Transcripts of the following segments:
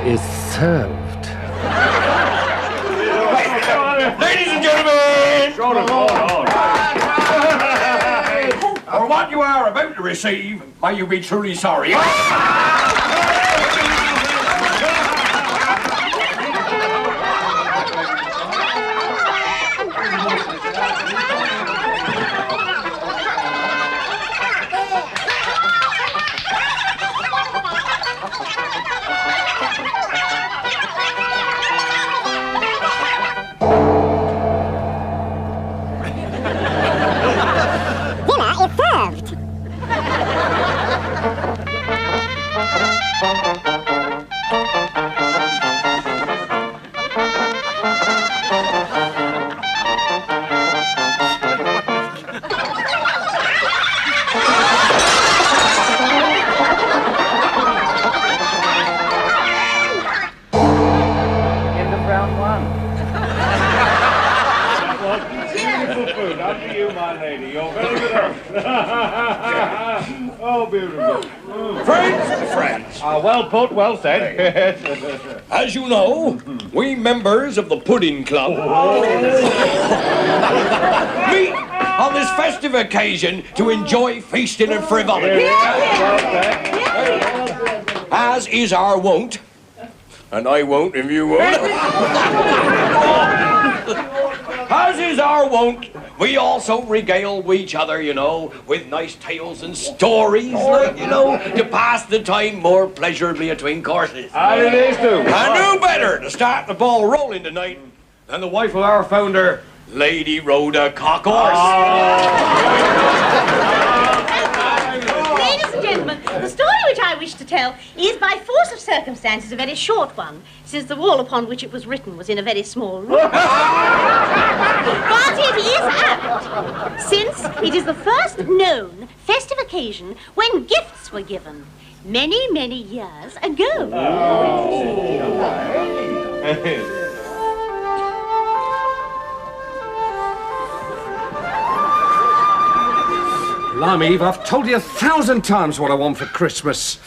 Is served. Ladies and gentlemen! For what you are about to receive, may you be truly sorry. Well put, well said. As you know, we members of the Pudding Club meet on this festive occasion to enjoy feasting and frivolity. As is our wont, and I won't if you won't. As is our wont, we also regale each other, you know, with nice tales and stories, like, you know, to pass the time more pleasurably between courses. And it is too. And who better to start the ball rolling tonight than the wife of our founder, Lady Rhoda Cockhorse. Ladies and gentlemen, the story which I wish to tell is by force of circumstances a very short one, since the wall upon which it was written was in a very small room. But it is apt, since it is the first known festive occasion when gifts were given many, many years ago. Blimey, Eve, I've told you 1,000 times what I want for Christmas.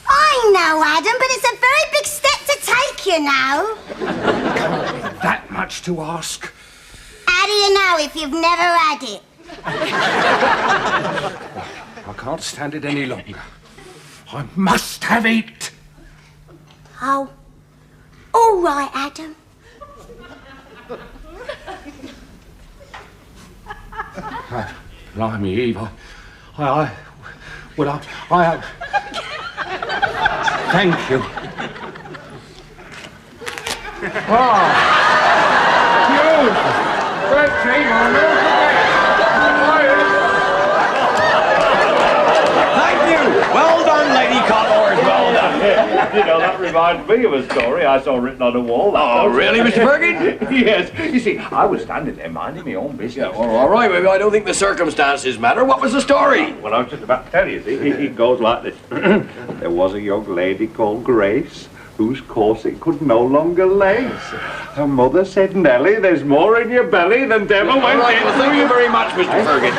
I know, Adam, but it's a very big step to take, you know. Can't be that much to ask. How do you know if you've never had it? I can't stand it any longer. I must have it. Oh, all right, Adam. Blimey, Eve, thank you. Great shame on you. Thank you. Well done, Lady Connors. Well done. You know, that reminds me of a story I saw written on a wall. Oh, really, Mr. Fergus? Yes. You see, I was standing there minding my own business. Yeah, well, all right. Maybe I don't think the circumstances matter. What was the story? Well, I was just about to tell you. It goes like this. There was a young lady called Grace, whose corset could no longer lace. Her mother said, Nellie, there's more in your belly than devil went Right, in. well, thank you very much, Mr. Fergus.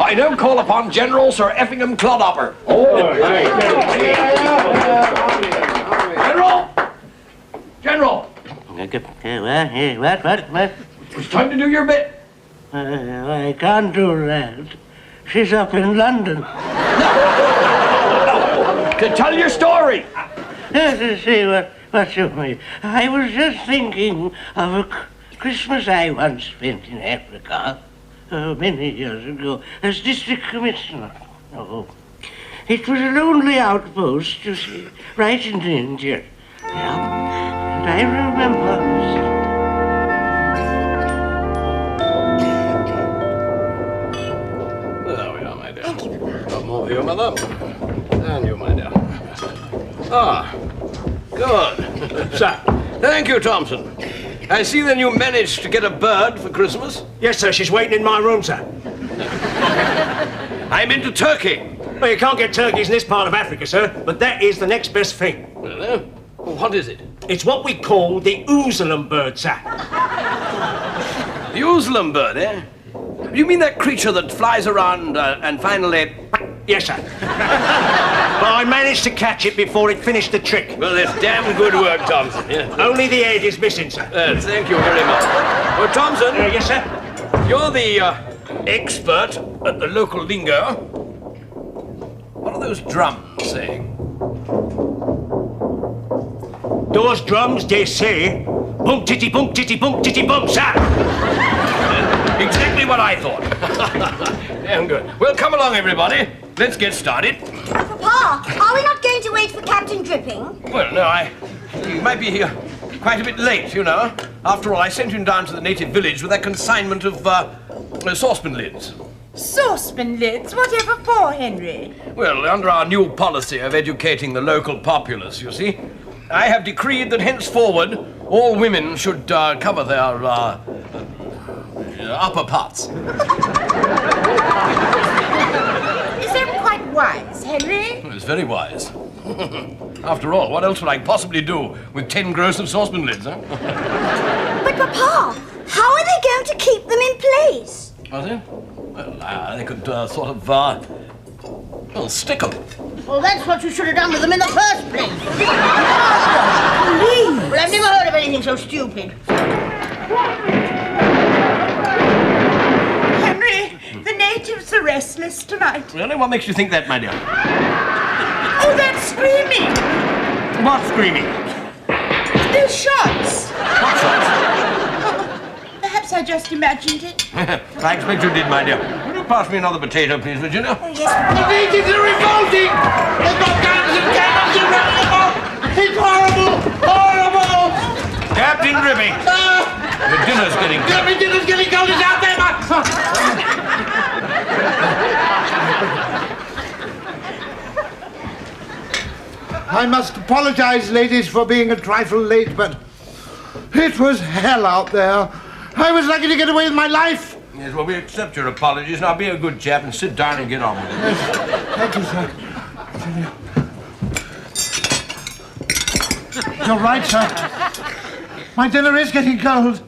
I now call upon General Sir Effingham Clodhopper. General! What? It's time to do your bit. I can't do that. She's up in London. To tell your story. See what you mean. I was just thinking of a Christmas I once spent in Africa, many years ago, as district commissioner. Oh, it was a lonely outpost, you see, right in India. Yeah, and I remember. There we are, my dear. Thank you. Got more for you, Mother. And you, my dear. Ah, good. Sir. Thank you, Thompson. I see then you managed to get a bird for Christmas. Yes, sir. She's waiting in my room, sir. I'm into turkey. Well, you can't get turkeys in this part of Africa, sir, but that is the next best thing. Well, what is it? It's what we call the Oozlem bird, sir. The Oozlem bird, eh? You mean that creature that flies around and finally... Yes, sir. But I managed to catch it before it finished the trick. Well, that's damn good work, Thompson. Yeah. Only the head is missing, sir. Thank you very much. Well, Thompson... Yes, sir? You're the expert at the local lingo. What are those drums saying? Those drums, they say, bump titty bump titty bump titty bump, sir. Exactly what I thought. Damn good. Well, come along, everybody. Let's get started. Papa, are we not going to wait for Captain Dripping? Well, no, he might be here quite a bit late, you know. After all, I sent him down to the native village with a consignment of saucepan lids. Saucepan lids? Whatever for, Henry? Well, under our new policy of educating the local populace, you see, I have decreed that henceforward all women should cover their upper parts. Is that quite wise, Henry? It's very wise. After all, what else would I possibly do with 10 gross of saucepan lids, huh? But, Papa, how are they going to keep them in place? Are they? Well, they could sort of, well, stick them. Well, that's what you should have done with them in the first place. Please. Well, I've never heard of anything so stupid. Henry, the natives are restless tonight. Really? What makes you think that, my dear? Oh, that's screaming. What screaming? Those shots. What shots? Perhaps I just imagined it. I expect you did, my dear. Will you pass me another potato, please, Virginia? Oh, yes. The natives are revolting! They've got guns and cannons and rifles! It's horrible! Horrible! Captain Dripping! Your dinner's getting cold. My dinner's getting cold. It's out there, I must apologize, ladies, for being a trifle late, but it was hell out there. I was lucky to get away with my life. Yes, well, we accept your apologies. Now, be a good chap and sit down and get on with it. Yes, thank you, sir. You're right, sir. My dinner is getting cold.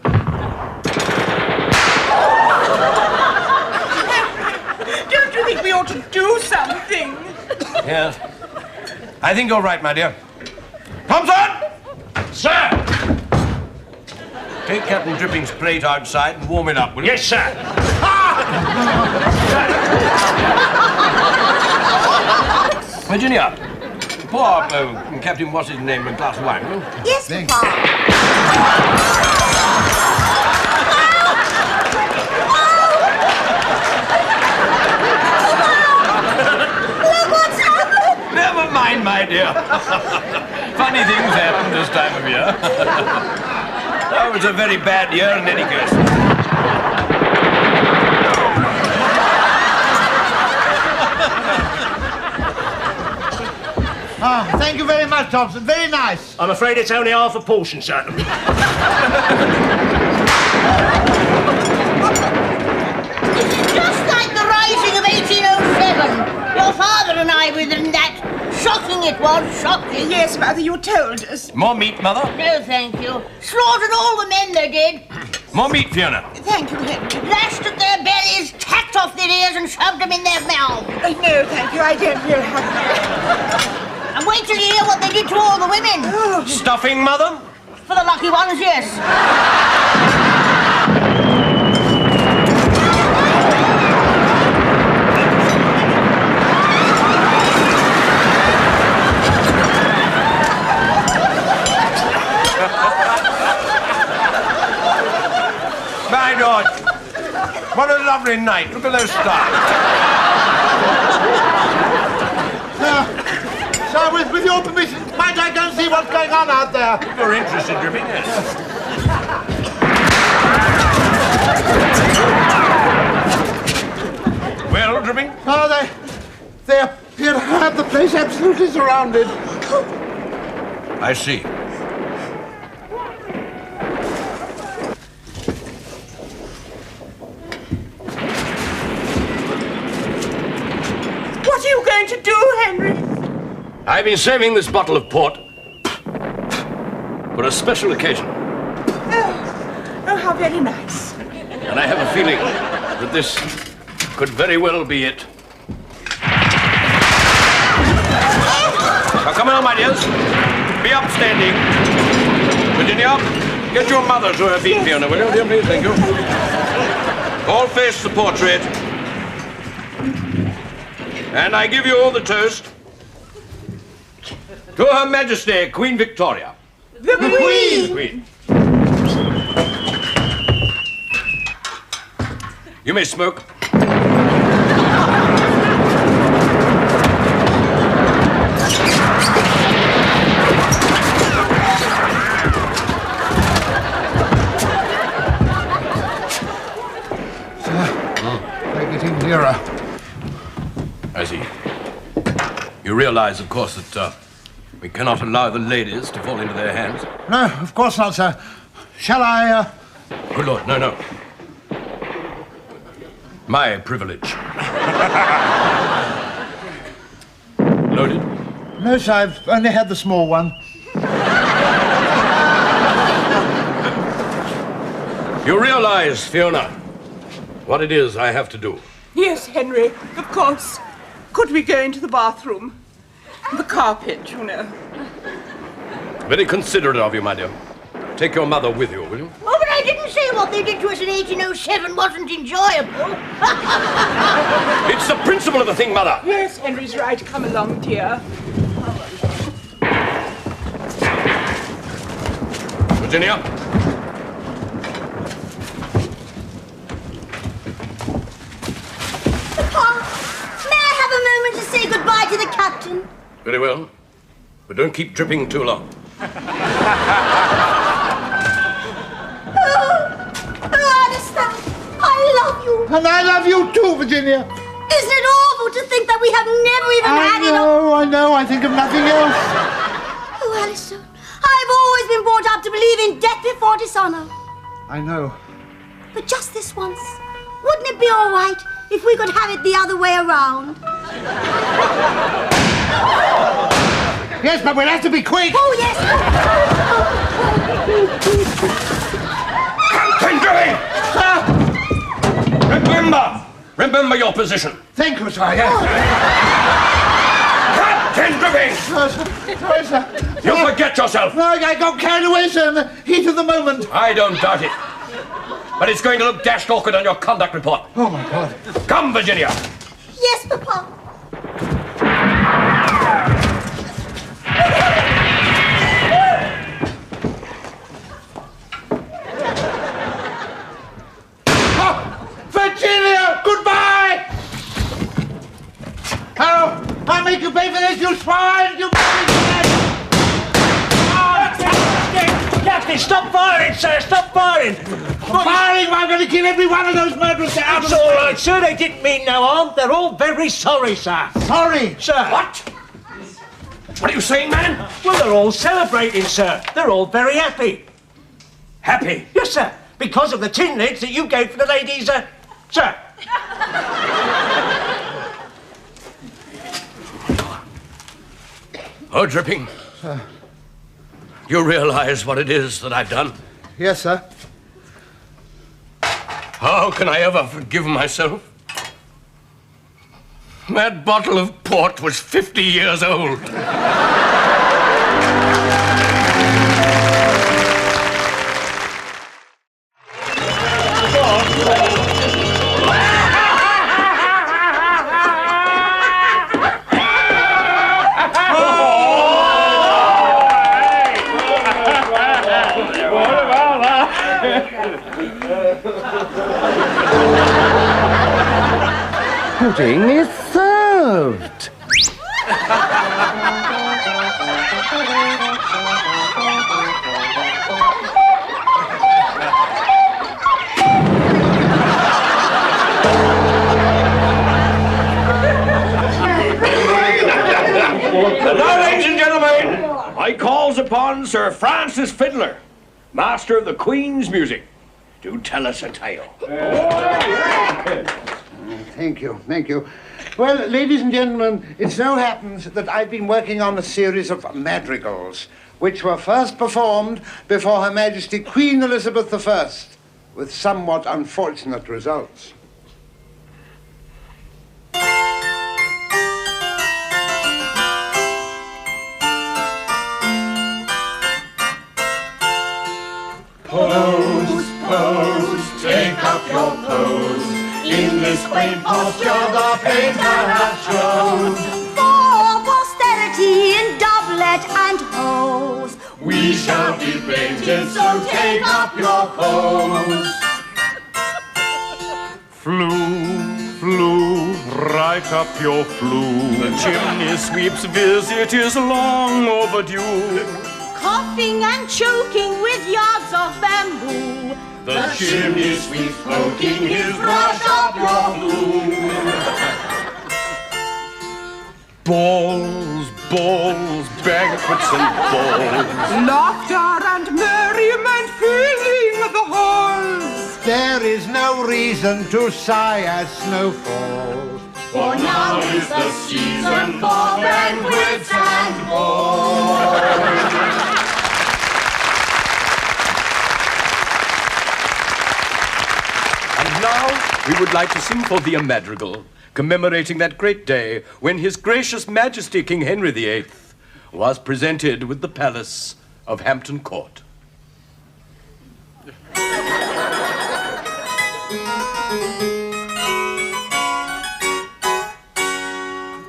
Don't you think we ought to do something? Yes. I think you're right, my dear. Thompson! Sir! Take Captain Dripping's plate outside and warm it up, will you? Yes, sir. Virginia, pour Captain What's-his-name a glass of wine, will you? Yes, Papa. Never mind, my dear. Funny things happen, this time of year. That was a very bad year in any case. Thank you very much, Thompson. Very nice. I'm afraid it's only half a portion, sir. Just like the rising of 1807. Your father and I were in that. Shocking it was, shocking. Yes, Mother, you told us. More meat, Mother? No, thank you. Slaughtered all the men, they did. More meat, Fiona. Thank you, Henry. Lashed at their bellies, tacked off their ears and shoved them in their mouths. No, thank you, I don't feel hungry. And wait till you hear what they did to all the women. Oh. Stuffing, Mother? For the lucky ones, yes. My God, what a lovely night. Look at those stars. Sir, with your permission, might I go and see what's going on out there? If you're interested, Dripping, yes. Well, Dripping? Oh, they appear to have the place absolutely surrounded. I see. What are you going to do, Henry? I've been saving this bottle of port for a special occasion. Oh, how very nice. And I have a feeling that this could very well be it. Now, come on, my dears. Be upstanding. Virginia, get your mother to her feet, Fiona, will you? Dear, please, thank you. All face the portrait. And I give you all the toast. To Her Majesty, Queen Victoria. The Queen! Queen. You may smoke. They're getting nearer. I see. You realize, of course, that we cannot allow the ladies to fall into their hands. No, of course not, sir. Shall I, Good Lord, no, no. My privilege. Loaded? No, sir, I've only had the small one. You realize, Fiona, what it is I have to do. Yes, Henry, of course. Could we go into the bathroom? The carpet, you know. Very considerate of you, my dear. Take your mother with you, will you? Oh, but I didn't say what they did to us in 1807 wasn't enjoyable. It's the principle of the thing, Mother. Yes, Henry's right. Come along, dear. Virginia. Papa, may I have a moment to say goodbye to the captain? Very well. But don't keep dripping too long. Alistair, I love you. And I love you too, Virginia. Isn't it awful to think that we have never even had enough? I know. I think of nothing else. Oh, Alistair, I've always been brought up to believe in death before dishonor. I know. But just this once, wouldn't it be all right if we could have it the other way around? Yes, but we'll have to be quick. Oh, yes. Captain Dripping! Remember your position. Thank you, sir, yes. Captain Dripping! Sorry, sir. You forget yourself. No, I got carried away, sir, in the heat of the moment. I don't doubt it. But it's going to look dashed awkward on your conduct report. Oh, my God. Come, Virginia. Yes, Papa. Virginia, goodbye! I'll make you pay for this, you swine! You... Oh, Hattie, stop firing, sir! Stop firing! Firing! I'm going to kill every one of those murderers out of It's all right, sir. They didn't mean no harm. They're all very sorry, sir. Sorry! Sir. What? What are you saying, man? Well, they're all celebrating, sir. They're all very happy. Happy? Yes, sir. Because of the tin lids that you gave for the ladies, sir. Oh, Dripping. You realize what it is that I've done? Yes, sir. How can I ever forgive myself? That bottle of port was 50 years old. Pudding is served. And now, ladies and gentlemen, I calls upon Sir Francis Fiddler, master of the Queen's music, to tell us a tale. Thank you, thank you. Well, ladies and gentlemen, it so happens that I've been working on a series of madrigals, which were first performed before Her Majesty Queen Elizabeth I, with somewhat unfortunate results. Pose, pose, take up your pose. In this quaint posture the painter hath shown. For posterity in doublet and hose, We shall be painted, so take up your pose. Flew, right up your flue. The chimney sweep's visit is long overdue. Coughing and choking with yards of bamboo. The chimney sweep poking his brush up your flue. Balls, banquets and balls. Laughter and merriment filling the halls. There is no reason to sigh as snow falls. For now is the season for banquets and balls. And now, we would like to sing for thee a madrigal, commemorating that great day when His Gracious Majesty King Henry VIII was presented with the palace of Hampton Court.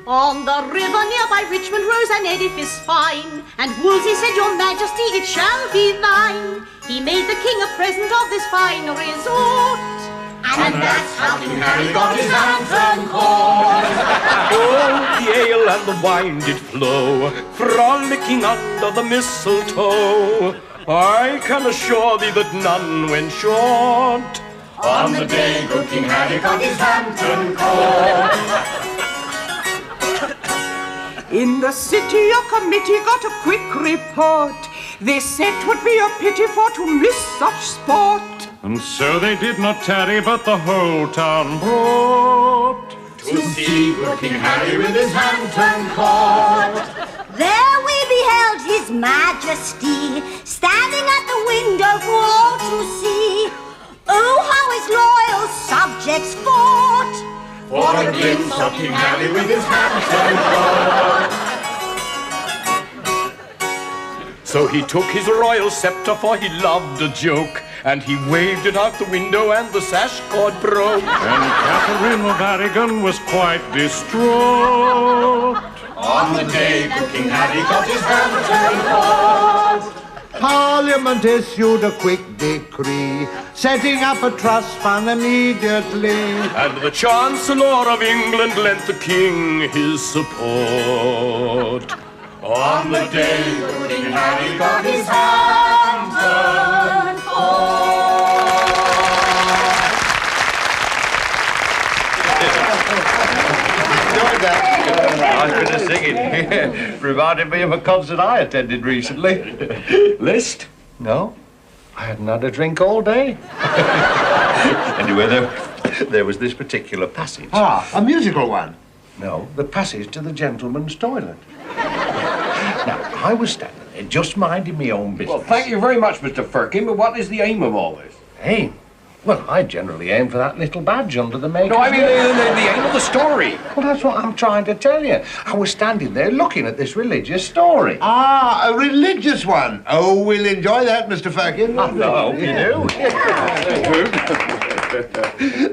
On the river near by Richmond rose an edifice fine, and Wolsey said, Your Majesty, it shall be thine. He made the king a present of this fine resort, and that's how King Harry got his Hampton Court. Oh, the ale and the wine did flow, frolicking under the mistletoe. I can assure thee that none went short On the day good King Harry got his Hampton Court. In the city a committee got a quick report. They said 'twould be a pity for to miss such sport. And so they did not tarry, but the whole town brought To see good King Harry with his Hampton Court. there we beheld His Majesty standing at the window for all to see. Oh, how his loyal subjects fought For a glimpse of King Harry with his Hampton Court. So he took his royal scepter, for he loved a joke, and he waved it out the window, and the sash cord broke. And Catherine of Aragon was quite distraught. On the day good King Harry got his Hampton Court. Parliament issued a quick decree, setting up a trust fund immediately. And the Chancellor of England lent the king his support. On the day good King Harry got his Hampton reminded me of a concert I attended recently. List? No. I hadn't had a drink all day. Anyway, there was this particular passage. Ah, a musical one? No, the passage to the gentleman's toilet. Now, I was standing there just minding my own business. Well, thank you very much, Mr. Firkin, but what is the aim of all this? Aim? Well, I generally aim for that little badge under the makeup. No, I mean the aim of the story. Well, that's what I'm trying to tell you. I was standing there looking at this religious story. Ah, a religious one. Oh, we'll enjoy that, Mr. Firkin. I hope you do.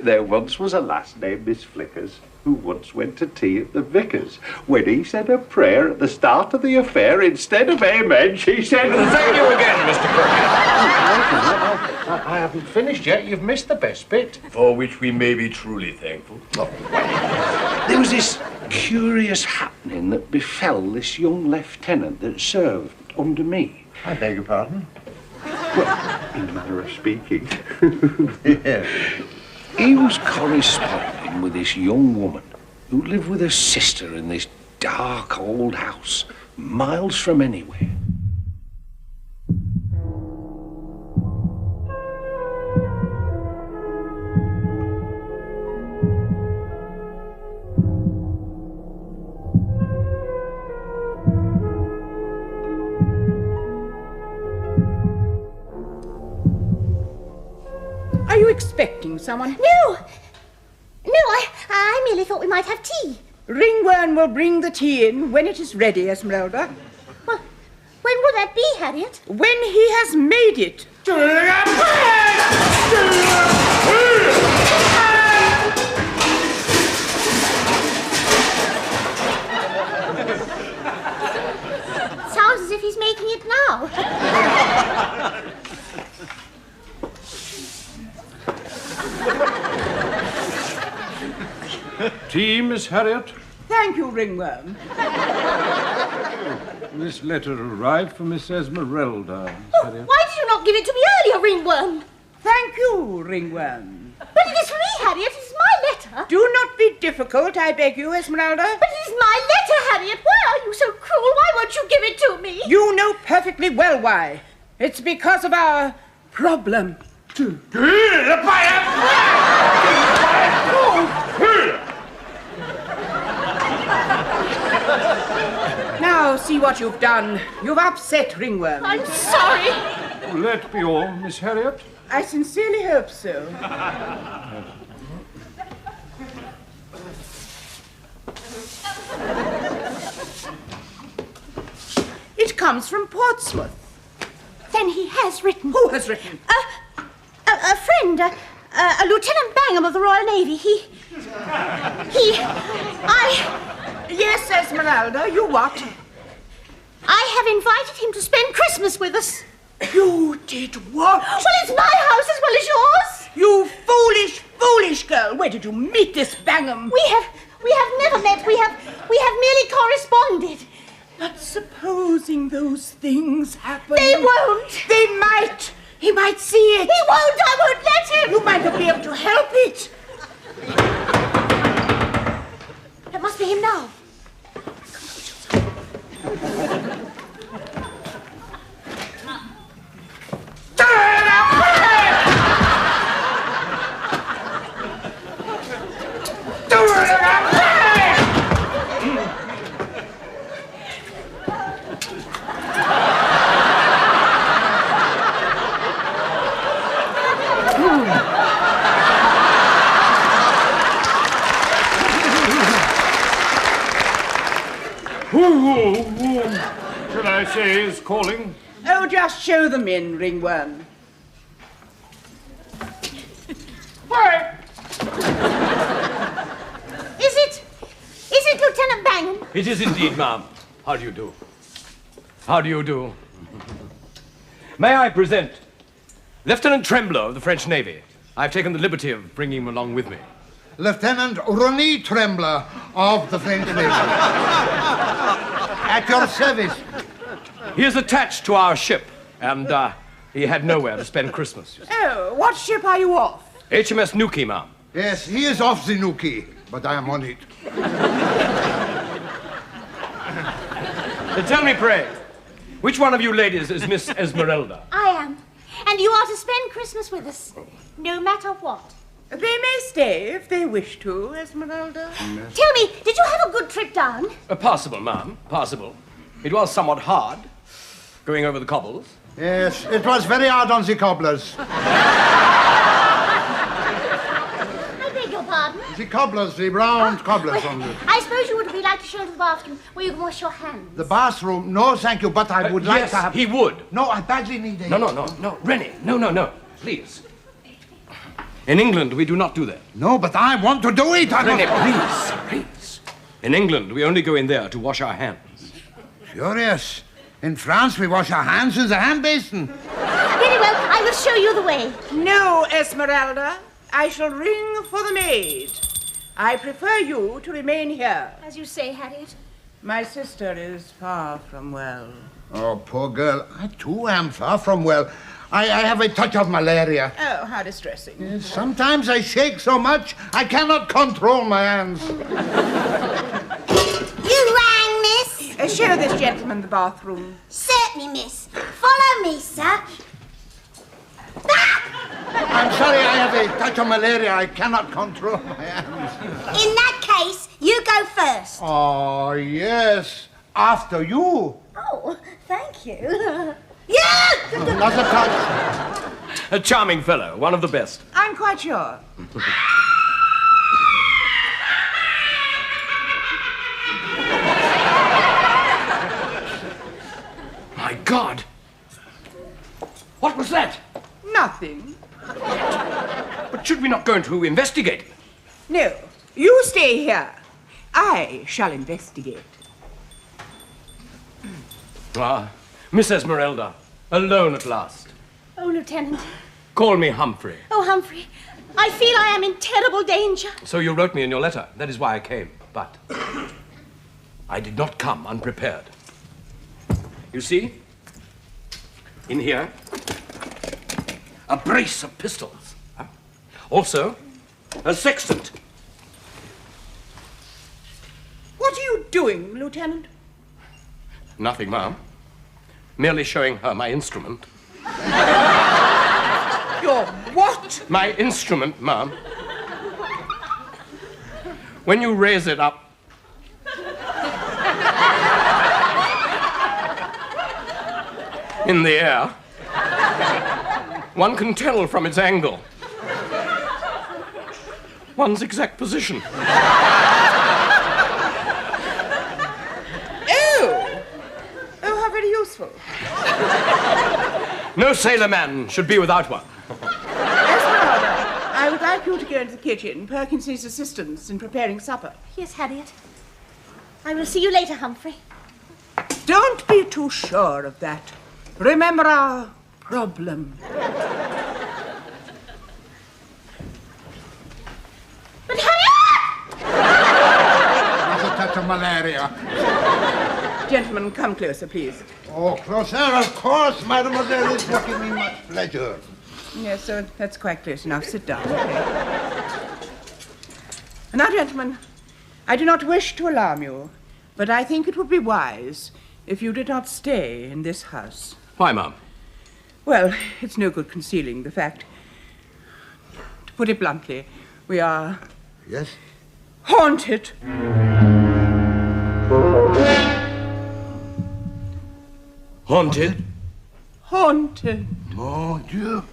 There once was a lass named Miss Flickers who once went to tea at the vicar's. When he said a prayer at the start of the affair, instead of amen, she said, "Thank you again, Mr. Firkin." I haven't finished yet. You've missed the best bit. For which we may be truly thankful. Oh, well, there was this curious happening that befell this young lieutenant that served under me. I beg your pardon? Well, in a manner of speaking. Yeah. He was corresponding with this young woman who lived with her sister in this dark old house, miles from anywhere. Are you expecting someone? No, I merely thought we might have tea. Ringworm will bring the tea in when it is ready, Esmeralda. Well, when will that be, Harriet? When he has made it. Sounds as if he's making it now. Tea, Miss Harriet? Thank you, Ringworm. This letter arrived for Miss Esmeralda, Miss Harriet. Why did you not give it to me earlier, Ringworm? Thank you, Ringworm. But it is for me, Harriet. It is my letter. Do not be difficult, I beg you, Esmeralda. But it is my letter, Harriet. Why are you so cruel? Why won't you give it to me? You know perfectly well why. It's because of our problem. Now, see what you've done. You've upset Ringworm. I'm sorry. Will that be all, Miss Harriet? I sincerely hope so. It comes from Portsmouth. Then he has written. Who has written? A friend, a Lieutenant Bangham of the Royal Navy. Yes, Esmeralda, you what? I have invited him to spend Christmas with us. You did what? Well, it's my house as well as yours. You foolish, foolish girl. Where did you meet this Bangham? We have never met. We have merely corresponded. But supposing those things happen... They won't. They might. He might see it. He won't. I won't let him. You might not be able to help it. That must be him now. Who should I say is calling? Oh, just show them in, Ringworm. Why? Is it Lieutenant Bangham? It is indeed, ma'am. How do you do? How do you do? May I present Lieutenant Trembler of the French Navy. I've taken the liberty of bringing him along with me. Lieutenant René Trembler of the French Navy. At your service. He is attached to our ship, and he had nowhere to spend Christmas. Oh, what ship are you off? HMS Nuki, ma'am. Yes, he is off the Nuki, but I am on it. Tell me, pray, which one of you ladies is Miss Esmeralda? I am. And you are to spend Christmas with us, no matter what. They may stay if they wish to, Esmeralda. Tell me, did you have a good trip down? Passable, ma'am, passable. It was somewhat hard, going over the cobbles. Yes, it was very hard on the cobblers. I beg your pardon? The cobblers, the round cobblers on the... I suppose you would like to show to the bathroom where you can wash your hands. The bathroom? No, thank you, but I would like yes, to have... he would. No, I badly need a... No, Rennie, no, please. In England, we do not do that. No, but I want to do it. Rennie, please. In England, we only go in there to wash our hands. Curious. In France, we wash our hands in the hand basin. Very well, I will show you the way. No, Esmeralda. I shall ring for the maid. I prefer you to remain here. As you say, Harriet. My sister is far from well. Oh, poor girl. I, too, am far from well. I have a touch of malaria. Oh, how distressing. Yes, sometimes I shake so much, I cannot control my hands. You rang, miss? Show this gentleman the bathroom. Certainly, miss. Follow me, sir. I'm sorry, I have a touch of malaria. I cannot control my hands. In that case, you go first. Oh, yes. After you. Oh, thank you. Yeah! Another touch. A charming fellow, one of the best. I'm quite sure. My God! What was that? Nothing. But should we not go to investigate? No, you stay here. I shall investigate. Ah, Miss Esmeralda, alone at last. Oh, Lieutenant. Call me Humphrey. Oh, Humphrey, I feel I am in terrible danger. So you wrote me in your letter. That is why I came. But I did not come unprepared. You see? In here, a brace of pistols. Also, a sextant. What are you doing, Lieutenant? Nothing, ma'am. Merely showing her my instrument. Your what? My instrument, ma'am. When you raise it up, in the air, one can tell from its angle one's exact position. Oh, how very useful. No sailorman should be without one. Esmeralda, I would like you to go into the kitchen. Perkins needs assistance in preparing supper. Yes, Harriet. I will see you later, Humphrey. Don't be too sure of that. Remember our problem. But Harriet! That's a touch of malaria. Gentlemen, come closer, please. Oh, closer, of course, mademoiselle is looking me much pleasure. Yes, so that's quite close enough. Sit down. Okay. Now, gentlemen, I do not wish to alarm you, but I think it would be wise if you did not stay in this house. Why, ma'am? Well, it's no good concealing the fact. To put it bluntly, we are... Yes? Haunted. Haunted? Haunted. Mon Dieu.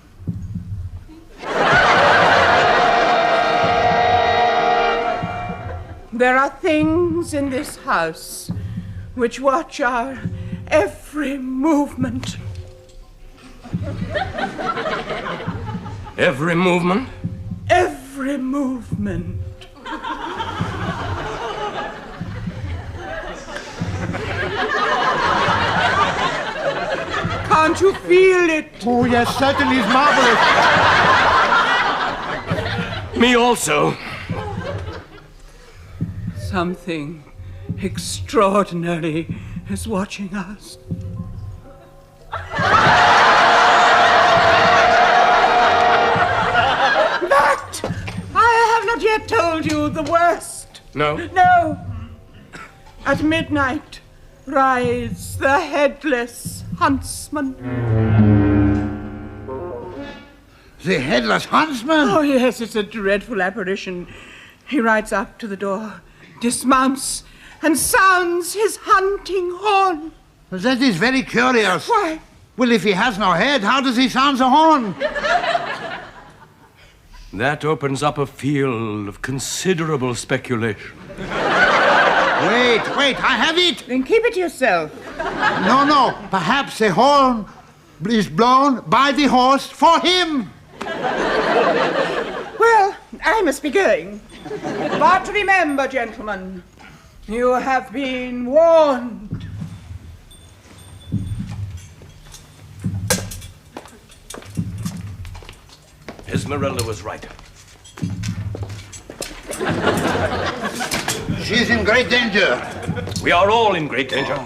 There are things in this house which watch our every movement. Every movement? Every movement. Can't you feel it? Oh, yes, certainly it's marvelous. Me also. Something extraordinary is watching us. But I have not yet told you the worst. No? No. At midnight, rides the headless huntsman. The headless huntsman? Oh, yes, it's a dreadful apparition. He rides up to the door, dismounts, and sounds his hunting horn. That is very curious. Why? Well, if he has no head, how does he sound the horn? That opens up a field of considerable speculation. Wait, I have it! Then keep it to yourself. No, perhaps the horn is blown by the horse for him. Well, I must be going. But remember, gentlemen, you have been warned. Esmeralda was right. She's in great danger. We are all in great danger.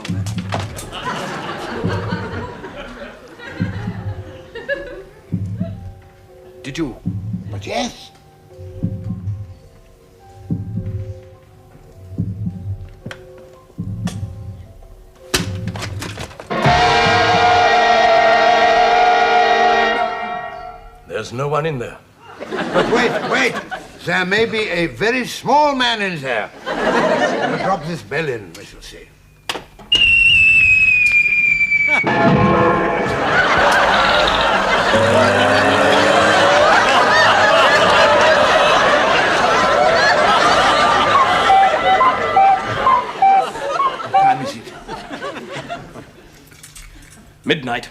Did you? But yes. There's no one in there. But wait. There may be a very small man in there. I'll drop this bell in, we shall see. What time is it? Midnight.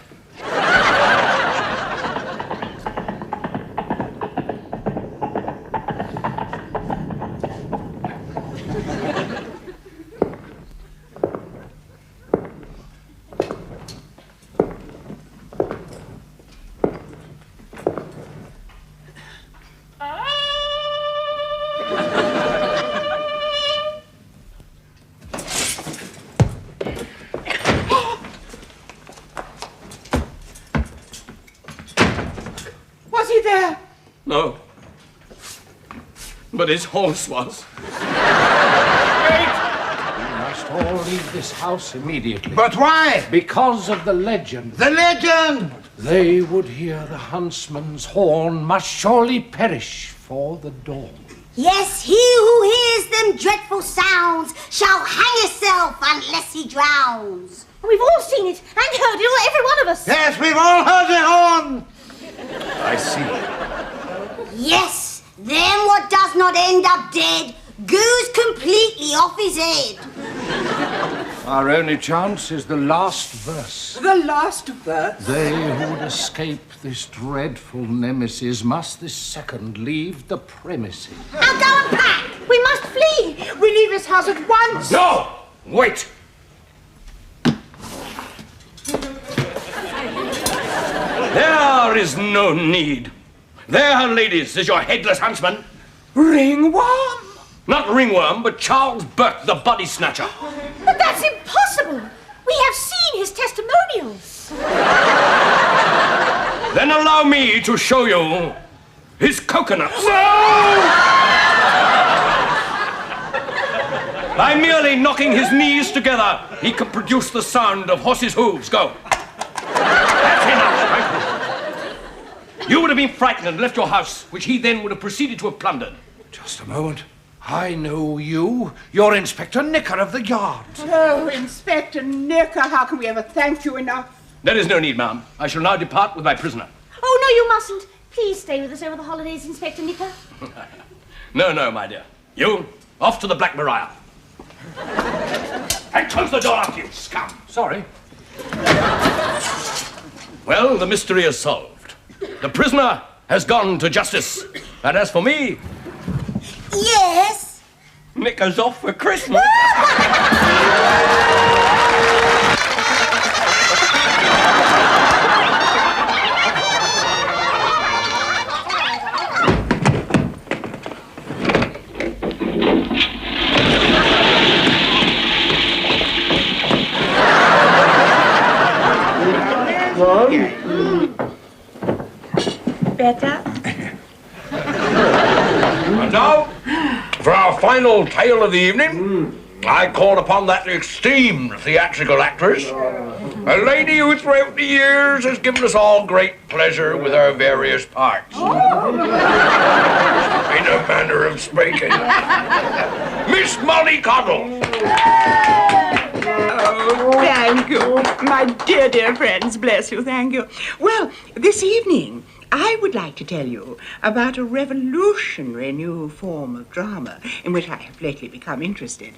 No. But his horse was. Wait! We must all leave this house immediately. But why? Because of the legend. The legend! They would hear the huntsman's horn must surely perish for the dawn. Yes, he who hears them dreadful sounds shall hang himself unless he drowns. We've all seen it and heard it, every one of us. Yes, we've all heard the horn. I see. Yes, then what does not end up dead goes completely off his head. Our only chance is the last verse. The last verse? They who would escape this dreadful nemesis must this second leave the premises. Now go and pack. We must flee. We leave this house at once. No! Wait! There is no need. There, ladies, is your headless huntsman. Ringworm? Not Ringworm, but Charles Burke, the body snatcher. But that's impossible. We have seen his testimonials. Then allow me to show you his coconuts. No! By merely knocking his knees together, he can produce the sound of horses' hooves. Go. That's enough. You would have been frightened and left your house, which he then would have proceeded to have plundered. Just a moment. I know you. You're Inspector Nicker of the Yard. Oh, Inspector Nicker, how can we ever thank you enough? There is no need, ma'am. I shall now depart with my prisoner. Oh, no, you mustn't. Please stay with us over the holidays, Inspector Nicker. No, my dear. You, off to the Black Maria. And close the door after you, scum. Sorry. Well, the mystery is solved. The prisoner has gone to justice. And as for me... Yes? Nicker's off for Christmas. Better? And now, for our final tale of the evening, I call upon that esteemed theatrical actress, a lady who throughout the years has given us all great pleasure with her various parts. In a manner of speaking, Miss Molly Coddle. Oh, thank you. My dear, dear friends, bless you, thank you. Well, this evening, I would like to tell you about a revolutionary new form of drama in which I have lately become interested.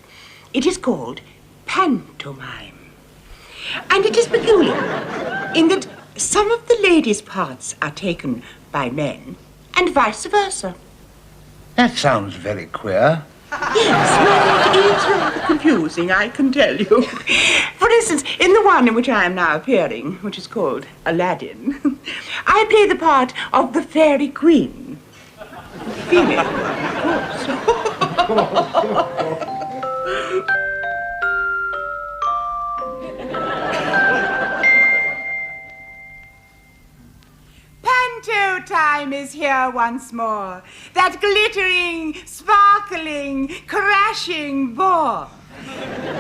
It is called pantomime. And it is peculiar in that some of the ladies' parts are taken by men and vice versa. That sounds very queer. Yes, well, it is rather confusing, I can tell you. For instance, in the one in which I am now appearing, which is called Aladdin, I play the part of the fairy queen. Female, of course. Panto time is here once more. That glittering, sparkling, crashing bore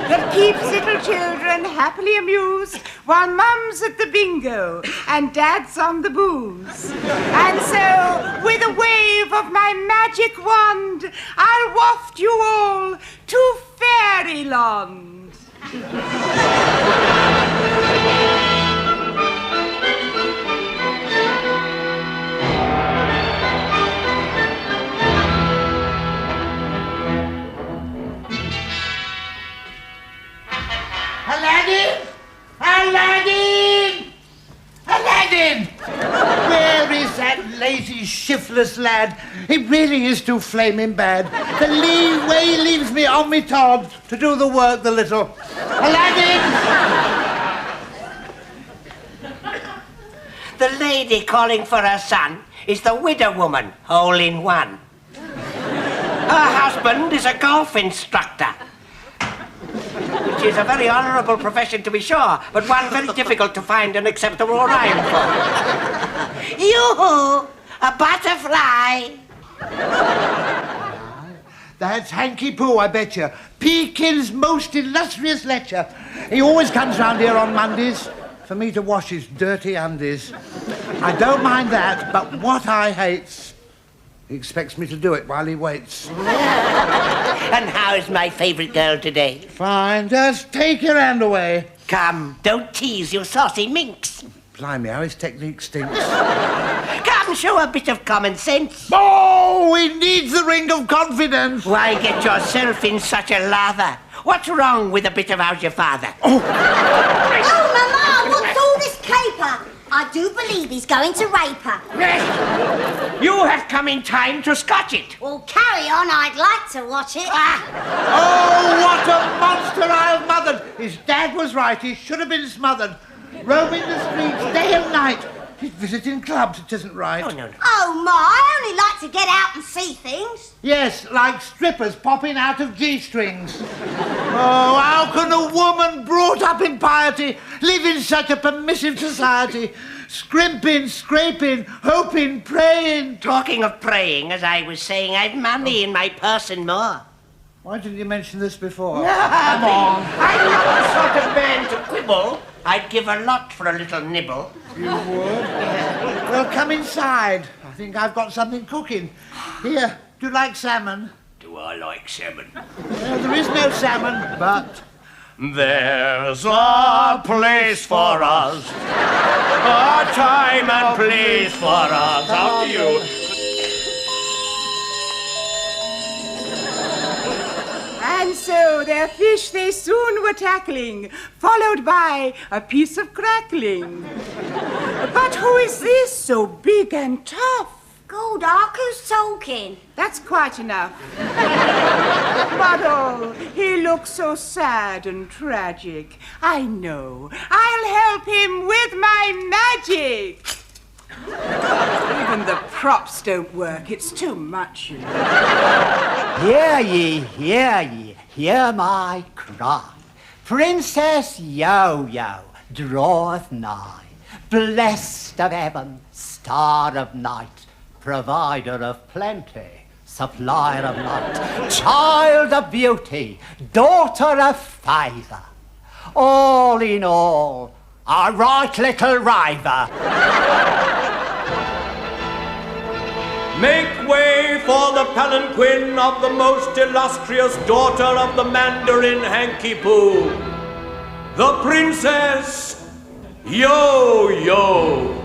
that keeps little children happily amused while mum's at the bingo and dad's on the booze. And so, with a wave of my magic wand, I'll waft you all to Fairyland. Aladdin! Aladdin! Aladdin! Where is that lazy, shiftless lad? He really is too flaming bad. The way he leaves me on me Todd to do the work the little. Aladdin! The lady calling for her son is the widow woman, all in one. Her husband is a golf instructor, which is a very honourable profession to be sure, but one very difficult to find an acceptable rhyme for. Yoo-hoo, a butterfly. That's Hanky Poo, I bet you. Pekin's most illustrious lecture. He always comes round here on Mondays for me to wash his dirty undies. I don't mind that, but what I hate's he expects me to do it while he waits. And how's my favourite girl today? Fine, just take your hand away. Come, don't tease, you saucy minx. Blimey, how his technique stinks. Come, show a bit of common sense. Oh, he needs the ring of confidence. Why get yourself in such a lather? What's wrong with a bit of how's your father? Oh, Mama, what's all this caper? I do believe he's going to rape her. You have come in time to scotch it. Well, carry on, I'd like to watch it. Oh, what a monster I've mothered. His dad was right, he should have been smothered. Roaming the streets day and night. He's visiting clubs, it isn't right. Oh, no. Oh, Ma, I only like to get out and see things. Yes, like strippers popping out of G-strings. Oh, how can a woman brought up in piety live in such a permissive society? Scrimping, scraping, hoping, praying. Talking of praying, as I was saying, I've money in my purse and more. Why didn't you mention this before? Come on. I'm not the sort of man to quibble. I'd give a lot for a little nibble. You would? Well, come inside. I think I've got something cooking. Here, do you like salmon? Do I like salmon? Well, there is no salmon, but... There's a place for us, a time and place for us. After you. And so their fish they soon were tackling, followed by a piece of crackling. But who is this so big and tough? Good, Ark, who's talking? That's quite enough. But oh, he looks so sad and tragic. I know. I'll help him with my magic. Even the props don't work. It's too much, you know. Hear ye, hear my cry. Princess Yo-Yo draweth nigh. Blessed of heaven, star of night, provider of plenty, supplier of light, child of beauty, daughter of favour. All in all, a right little raver. Make way for the palanquin of the most illustrious daughter of the Mandarin Hanky-Poo, the Princess Yo-Yo.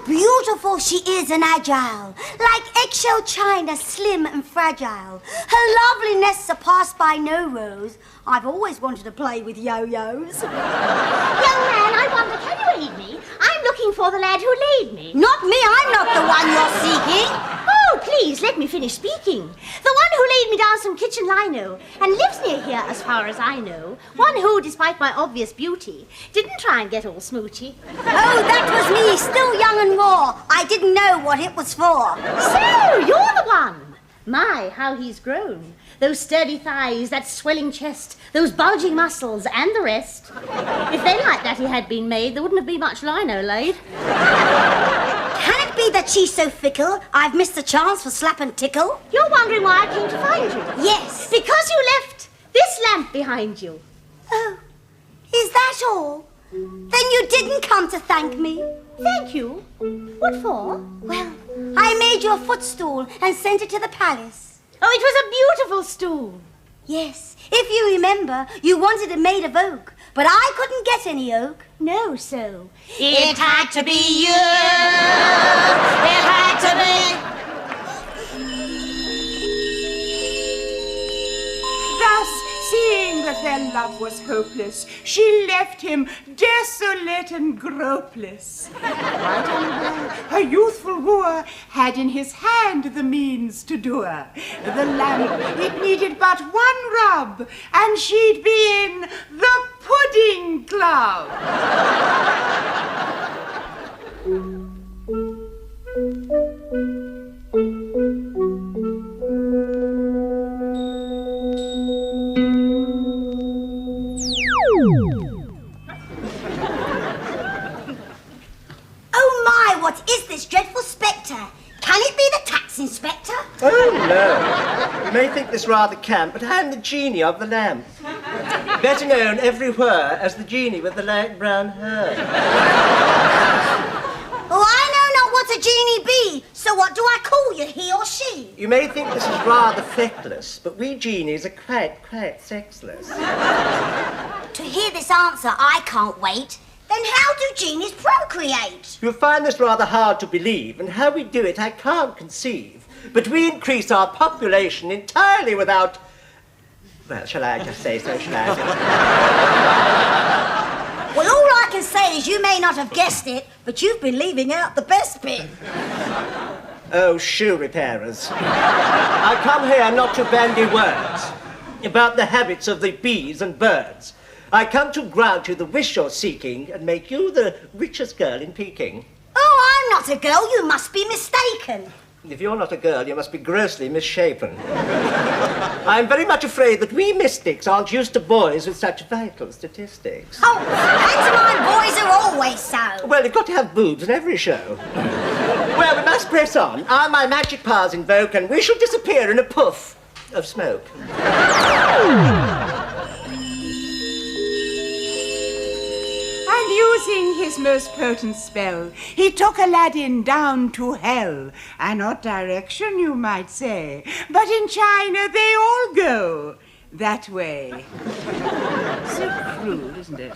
Beautiful she is and agile, like eggshell china, slim and fragile. Her loveliness surpassed by no rose. I've always wanted to play with yo-yos. Young man, I wonder, can you aid me? I'm looking for the lad who laid me. Not me, I'm not the one you're seeking. Oh, please, let me finish speaking. The one who laid me down some kitchen lino and lives near here as far as I know. One who, despite my obvious beauty, didn't try and get all smoochy. Oh, that was me, still young and raw. I didn't know what it was for. So, you're the one. My, how he's grown. Those sturdy thighs, that swelling chest, those bulging muscles, and the rest. If then like that he had been made, there wouldn't have been much lino laid. Can it be that she's so fickle, I've missed the chance for slap and tickle? You're wondering why I came to find you? Yes. Because you left this lamp behind you. Oh, is that all? Then you didn't come to thank me. Thank you? What for? Well, I made you a footstool and sent it to the palace. Oh, it was a beautiful stool. Yes, if you remember, you wanted it made of oak, but I couldn't get any oak. No, so it had to be you. It had to be. Thus, seeing that their love was hopeless, she left him desolate and gropeless. Quite unaware, her youthful wooer had in his hand the means to do her. The lamp, it needed but one rub, and she'd be in the pudding club. Oh my, what is this dreadful spectre? Can it be the tax inspector? Oh no, you may think this rather camp, but I am the genie of the lamp. Better known everywhere as the genie with the light brown hair. Oh, I know not what a genie be, so what do I call you, he or she? You may think this is rather feckless, but we genies are quite sexless. To hear this answer, I can't wait. Then how do genies procreate? You'll find this rather hard to believe, and how we do it I can't conceive. But we increase our population entirely without... Well, shall I just say so, shall I? Well, all I can say is you may not have guessed it, but you've been leaving out the best bit. Oh, shoe repairers. I come here not to bandy words about the habits of the bees and birds. I come to grant you the wish you're seeking and make you the richest girl in Peking. Oh, I'm not a girl. You must be mistaken. If you're not a girl, you must be grossly misshapen. I'm very much afraid that we mystics aren't used to boys with such vital statistics. Oh, pantomime boys are always so. Well, you've got to have boobs in every show. Well, we must press on. I'll my magic powers invoke, and we shall disappear in a puff of smoke. And using his most potent spell, he took Aladdin down to hell. An odd direction, you might say, but in China they all go that way. So cruel, isn't it?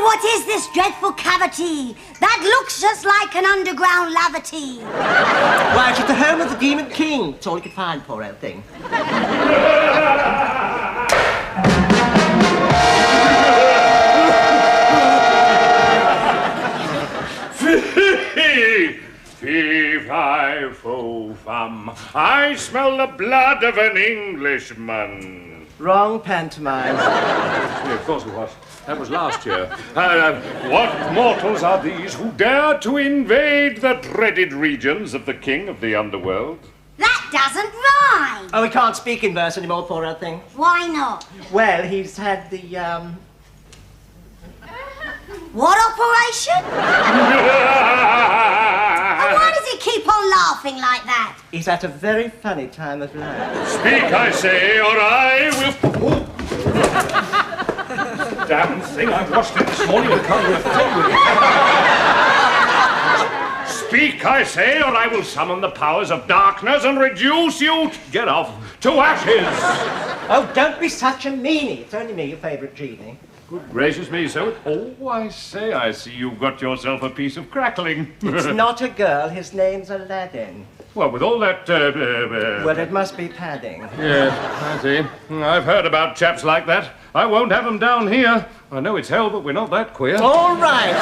What is this dreadful cavity that looks just like an underground lavity? Why, it's the home of the Demon King. It's all you could find, poor old thing. Fee-fi-fo-fum. I smell the blood of an Englishman. Wrong pantomime. Yeah, of course it was. That was last year. What mortals are these who dare to invade the dreaded regions of the king of the underworld? That doesn't rhyme. Oh, he can't speak in verse anymore, poor old thing. Why not? Well, he's had the, What operation? And why does he keep on laughing like that? He's at a very funny time of life. Speak, I say, or I will... Damn thing, I watched it this morning and can't refrain with it. Speak, I say, or I will summon the powers of darkness and reduce you, get off, to ashes. Oh, don't be such a meanie. It's only me, your favourite genie. Good gracious me, so... Oh, I see you've got yourself a piece of crackling. It's not a girl, his name's Aladdin. Well, with all that, Well, it must be padding. Yes, I see. I've heard about chaps like that. I won't have them down here. I know it's hell, but we're not that queer. All right.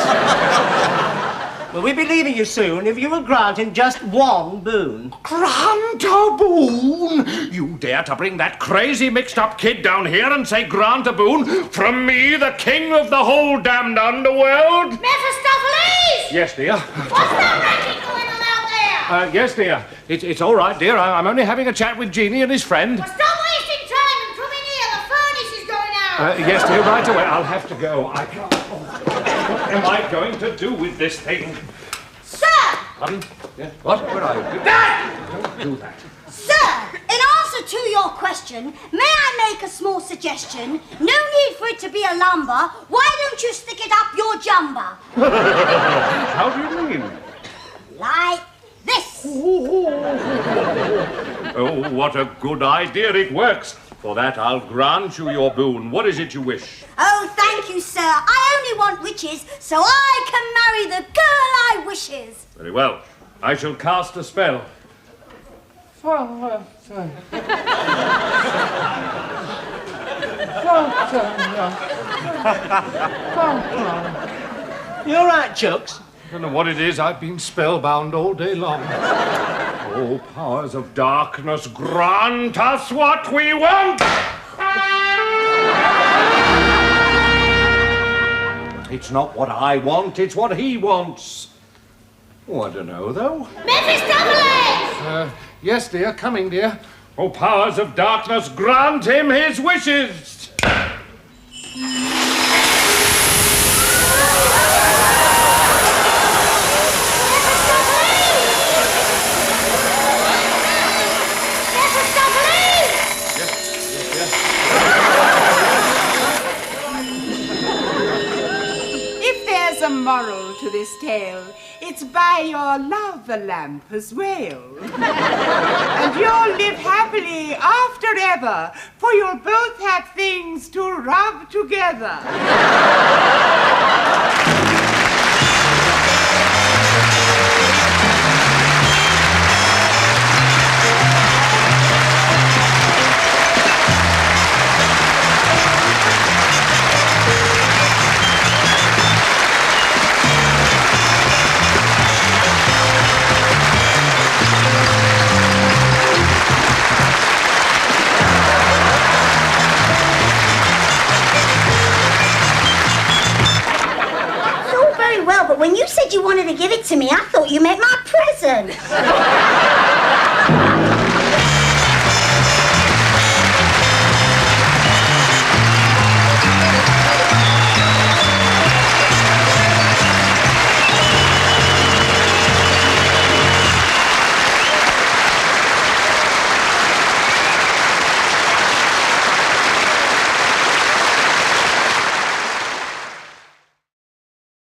Well, we'll be leaving you soon if you will grant him just one boon. Grant a boon? You dare to bring that crazy mixed-up kid down here and say grant a boon from me, the king of the whole damned underworld? Mephistopheles! Yes, dear. What's that racket going on out there? Yes, dear. It's all right, dear. I'm only having a chat with Jeannie and his friend. Well, stop wasting time and come in here. The furnace is going out. Yes, dear, right away. I'll have to go. I can't... What am I going to do with this thing? Sir! Pardon? Yes, what? Where are you? Dad! Don't do that. Sir, in answer to your question, may I make a small suggestion? No need for it to be a lumber. Why don't you stick it up your jumper? How do you mean? Like this. Oh, what a good idea. It works. For that, I'll grant you your boon. What is it you wish? Oh, thank you, sir. I only want witches, so I can marry the girl I wishes. Very well. I shall cast a spell. You all right, Jacques? I don't know what it is. I've been spellbound all day long. Oh, powers of darkness, grant us what we want! It's not what I want, it's what he wants. Oh, I don't know, though. Mephistopheles! Yes, dear, coming, dear. Oh, powers of darkness, grant him his wishes! A moral to this tale, it's by your love lamp as well. And you'll live happily after ever, for you'll both have things to rub together. But when you said you wanted to give it to me, I thought you meant my present.